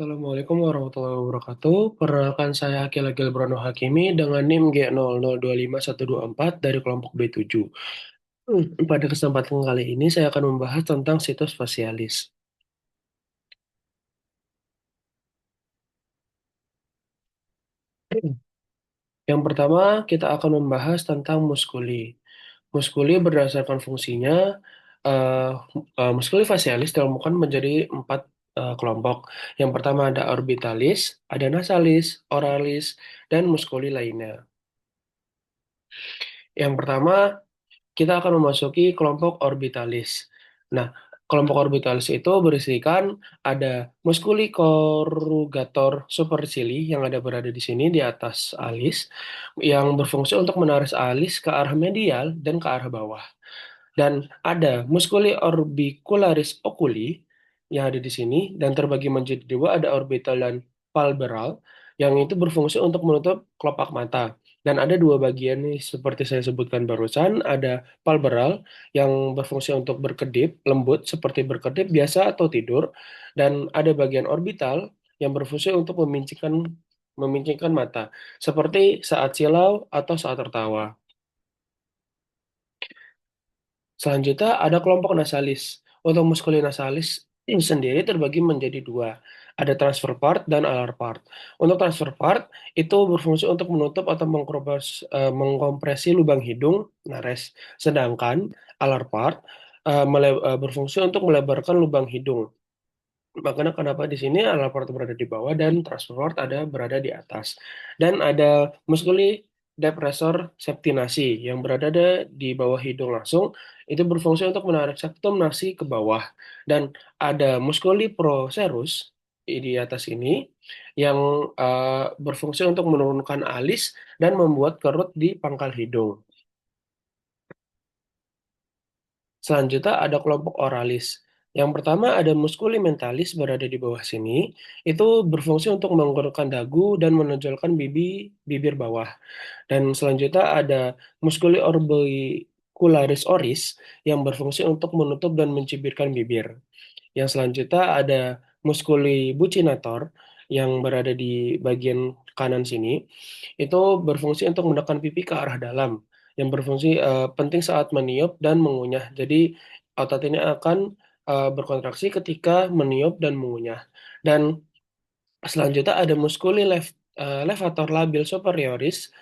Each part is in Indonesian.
Assalamualaikum warahmatullahi wabarakatuh. Perkenalkan saya Akil Agil Brono Hakimi dengan NIM G00251124 dari kelompok B7. Pada kesempatan kali ini saya akan membahas tentang situs fasialis. Yang pertama, kita akan membahas tentang muskuli. Muskuli berdasarkan fungsinya, eh, muskuli fasialis dikelompokkan menjadi empat kelompok. Yang pertama ada orbitalis, ada nasalis, oralis, dan muskuli lainnya. Yang pertama, kita akan memasuki kelompok orbitalis. Nah, kelompok orbitalis itu berisikan ada muskuli corrugator supercili yang ada berada di sini di atas alis, yang berfungsi untuk menarik alis ke arah medial dan ke arah bawah. Dan ada muskuli orbicularis oculi yang ada di sini dan terbagi menjadi dua, ada orbital dan palpebral yang itu berfungsi untuk menutup kelopak mata. Dan ada dua bagian nih seperti saya sebutkan barusan, ada palpebral yang berfungsi untuk berkedip, lembut seperti berkedip biasa atau tidur, dan ada bagian orbital yang berfungsi untuk memincingkan mata seperti saat silau atau saat tertawa. Selanjutnya ada kelompok nasalis. Untuk muskuli nasalis ini sendiri terbagi menjadi dua. Ada transfer part dan alar part. Untuk transfer part itu berfungsi untuk menutup atau mengkompresi lubang hidung, nares. Sedangkan alar part berfungsi untuk melebarkan lubang hidung. Makanya kenapa di sini alarm berada di bawah dan transport ada berada di atas. Dan ada muskuli depressor septinasi yang berada di bawah hidung langsung, itu berfungsi untuk menarik septum nasi ke bawah. Dan ada muskuli procerus di atas ini yang berfungsi untuk menurunkan alis dan membuat kerut di pangkal hidung. Selanjutnya ada kelompok oralis. Yang pertama ada muskuli mentalis berada di bawah sini. Itu berfungsi untuk menggerakkan dagu dan menonjolkan bibir bawah. Dan selanjutnya ada muskuli orbicularis oris yang berfungsi untuk menutup dan mencibirkan bibir. Yang selanjutnya ada muskuli buccinator yang berada di bagian kanan sini. Itu berfungsi untuk menekan pipi ke arah dalam, yang berfungsi penting saat meniup dan mengunyah. Jadi otot ini akan berkontraksi ketika meniup dan mengunyah. Dan selanjutnya ada muskuli levator labil superioris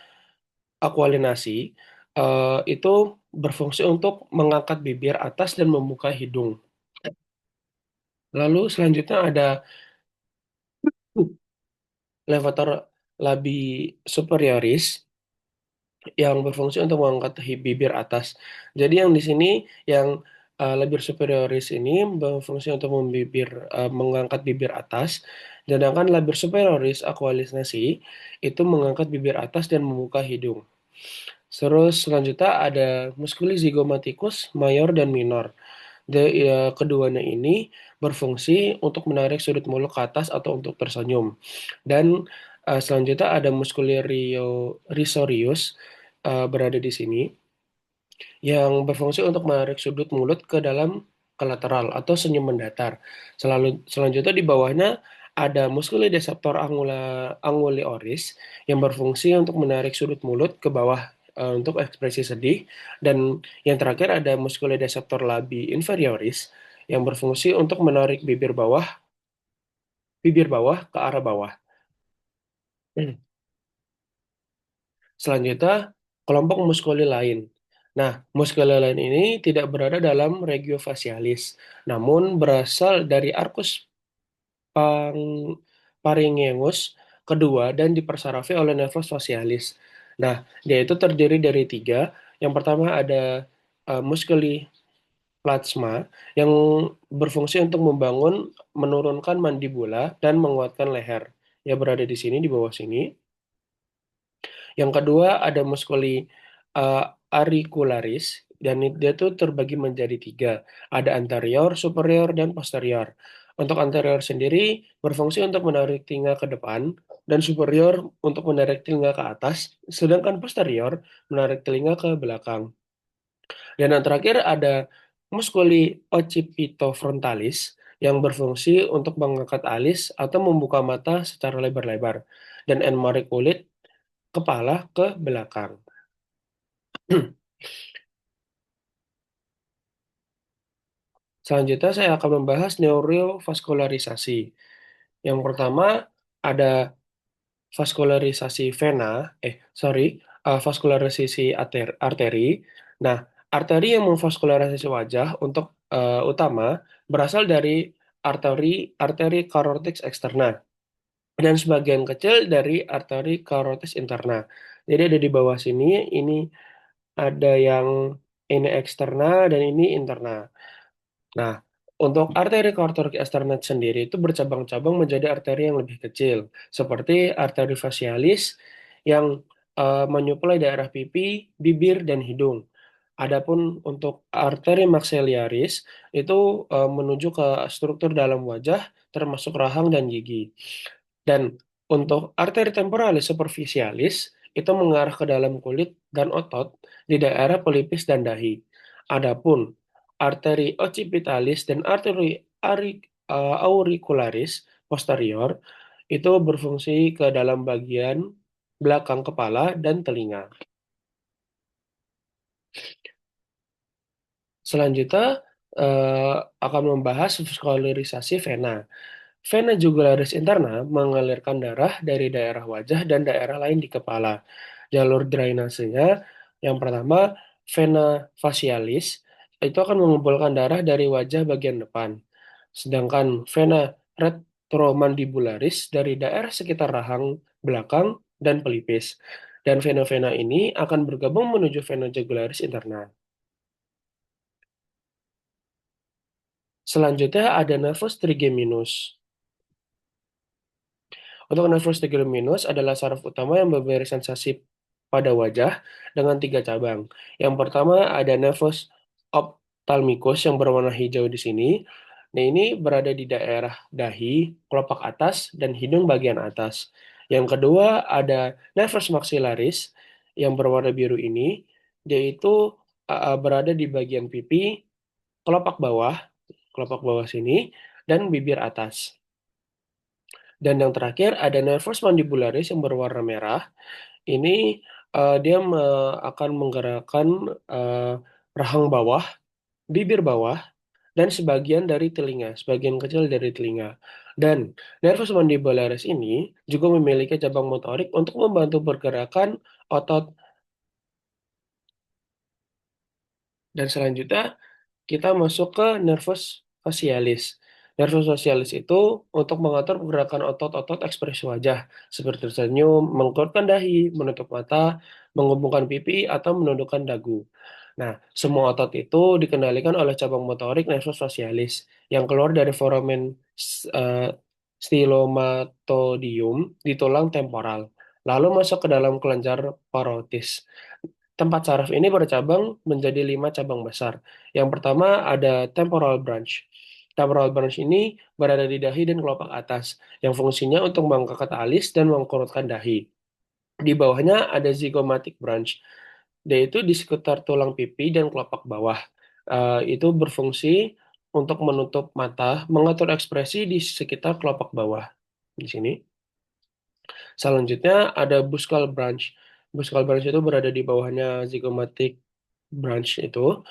aqualinasi. Itu berfungsi untuk mengangkat bibir atas dan membuka hidung. Lalu selanjutnya ada levator labi superioris yang berfungsi untuk mengangkat bibir atas. Jadi yang di sini yang labia superioris ini berfungsi untuk mengangkat bibir atas, sedangkan labia superioris aqualinasi itu mengangkat bibir atas dan membuka hidung. Terus selanjutnya ada musculi zygomaticus mayor dan minor. Keduanya ini berfungsi untuk menarik sudut mulut ke atas atau untuk tersenyum. Dan selanjutnya ada musculi risorius berada di sini yang berfungsi untuk menarik sudut mulut ke dalam ke lateral atau senyum mendatar. Selanjutnya di bawahnya ada musculi deceptor anguli oris yang berfungsi untuk menarik sudut mulut ke bawah untuk ekspresi sedih, dan yang terakhir ada musculi deceptor labii inferioris yang berfungsi untuk menarik bibir bawah ke arah bawah. Selanjutnya, kelompok muskuli lain. Nah, muskuli lain ini tidak berada dalam regio facialis, namun berasal dari arcus pharyngeus kedua dan dipersarafi oleh nervus facialis. Nah, dia itu terdiri dari tiga. Yang pertama ada muskuli plasma yang berfungsi untuk menurunkan mandibula dan menguatkan leher. Ya berada di sini, di bawah sini. Yang kedua ada muskuli uh, auricularis dan dia tuh terbagi menjadi tiga. Ada anterior, superior, dan posterior. Untuk anterior sendiri berfungsi untuk menarik telinga ke depan dan superior untuk menarik telinga ke atas, sedangkan posterior menarik telinga ke belakang. Dan yang terakhir ada muskuli occipitofrontalis yang berfungsi untuk mengangkat alis atau membuka mata secara lebar-lebar, dan enmari kulit kepala ke belakang. Selanjutnya saya akan membahas neurovaskularisasi. Yang pertama ada vaskularisasi vena, vaskularisasi arteri. Nah, arteri yang memvaskularisasi wajah untuk utama berasal dari arteri arteri karotis eksterna dan sebagian kecil dari arteri karotis interna. Jadi ada di bawah sini, ini ada yang ini eksterna dan ini interna. Nah, untuk arteri karotis eksterna sendiri itu bercabang-cabang menjadi arteri yang lebih kecil, seperti arteri facialis yang menyuplai daerah pipi, bibir, dan hidung. Adapun untuk arteri maxillaris itu menuju ke struktur dalam wajah, termasuk rahang dan gigi. Dan untuk arteri temporalis superficialis itu mengarah ke dalam kulit dan otot di daerah pelipis dan dahi. Adapun arteri occipitalis dan arteri auricularis posterior itu berfungsi ke dalam bagian belakang kepala dan telinga. Selanjutnya eh, akan membahas vaskularisasi vena. Vena jugularis interna mengalirkan darah dari daerah wajah dan daerah lain di kepala. Jalur drainasenya yang pertama, vena facialis itu akan mengumpulkan darah dari wajah bagian depan. Sedangkan vena retromandibularis dari daerah sekitar rahang belakang dan pelipis. Dan vena-vena ini akan bergabung menuju vena jugularis interna. Selanjutnya ada nervus trigeminus. Untuk nervus trigeminus adalah saraf utama yang memberi sensasi pada wajah dengan tiga cabang. Yang pertama ada nervus ophthalmicus yang berwarna hijau di sini. Nah, ini berada di daerah dahi, kelopak atas, dan hidung bagian atas. Yang kedua ada nervus maxillaris yang berwarna biru ini, yaitu berada di bagian pipi, kelopak bawah sini, dan bibir atas. Dan yang terakhir ada nervus mandibularis yang berwarna merah. Ini dia akan menggerakkan eh, rahang bawah, bibir bawah, dan sebagian dari telinga, sebagian kecil dari telinga. Dan nervus mandibularis ini juga memiliki cabang motorik untuk membantu pergerakan otot. Dan selanjutnya kita masuk ke nervus facialis. Nervus facialis itu untuk mengatur pergerakan otot-otot ekspresi wajah, seperti tersenyum, mengkerutkan dahi, menutup mata, menghubungkan pipi, atau menundukkan dagu. Nah, semua otot itu dikendalikan oleh cabang motorik nervus facialis yang keluar dari foramen eh, stylomatodium di tulang temporal, lalu masuk ke dalam kelenjar parotis. Tempat saraf ini bercabang menjadi 5 cabang besar. Yang pertama ada temporal branch. Temporal branch ini berada di dahi dan kelopak atas, yang fungsinya untuk mengangkat alis dan mengkerutkan dahi. Di bawahnya ada zygomatic branch, yaitu di sekitar tulang pipi dan kelopak bawah. Itu berfungsi untuk menutup mata, mengatur ekspresi di sekitar kelopak bawah. Di sini. Selanjutnya ada buccal branch. Buccal branch itu berada di bawahnya zygomatic branch itu.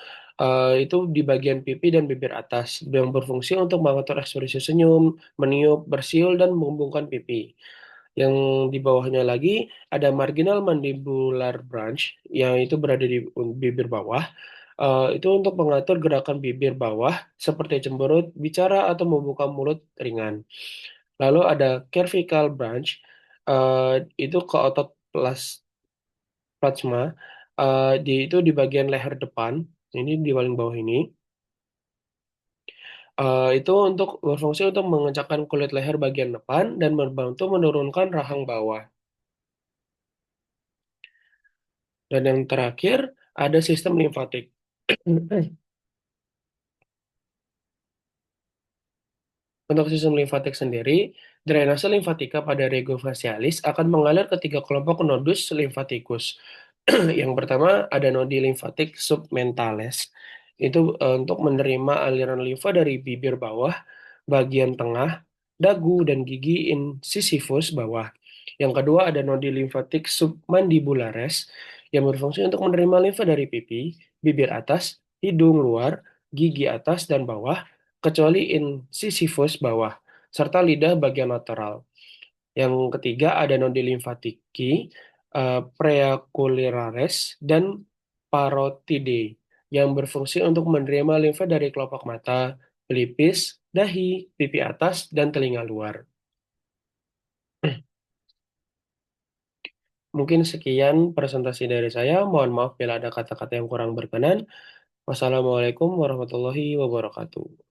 Itu di bagian pipi dan bibir atas yang berfungsi untuk mengatur ekspresi senyum, meniup, bersiul, dan menghubungkan pipi. Yang di bawahnya lagi ada marginal mandibular branch yang itu berada di bibir bawah. Itu untuk mengatur gerakan bibir bawah seperti cemberut, bicara, atau membuka mulut ringan. Lalu ada cervical branch, eh, itu ke otot plasma, itu di bagian leher depan, ini di paling bawah ini. Itu untuk berfungsi untuk mengencangkan kulit leher bagian depan dan membantu menurunkan rahang bawah. Dan yang terakhir ada sistem limfatik. Untuk sistem limfatik sendiri, drainase limfatika pada rego facialis akan mengalir ke tiga kelompok nodus limfatikus. Yang pertama ada nodi limfatik submentales. Itu untuk menerima aliran limfa dari bibir bawah bagian tengah, dagu, dan gigi incisivus bawah. Yang kedua ada nodi limfatik submandibularis yang berfungsi untuk menerima limfa dari pipi, bibir atas, hidung luar, gigi atas dan bawah, kecuali incisivus bawah, serta lidah bagian lateral. Yang ketiga ada nodi limfatiki, preaculararis, dan parotide yang berfungsi untuk menerima limfa dari kelopak mata, pelipis, dahi, pipi atas, dan telinga luar. Mungkin sekian presentasi dari saya. Mohon maaf bila ada kata-kata yang kurang berkenan. Wassalamualaikum warahmatullahi wabarakatuh.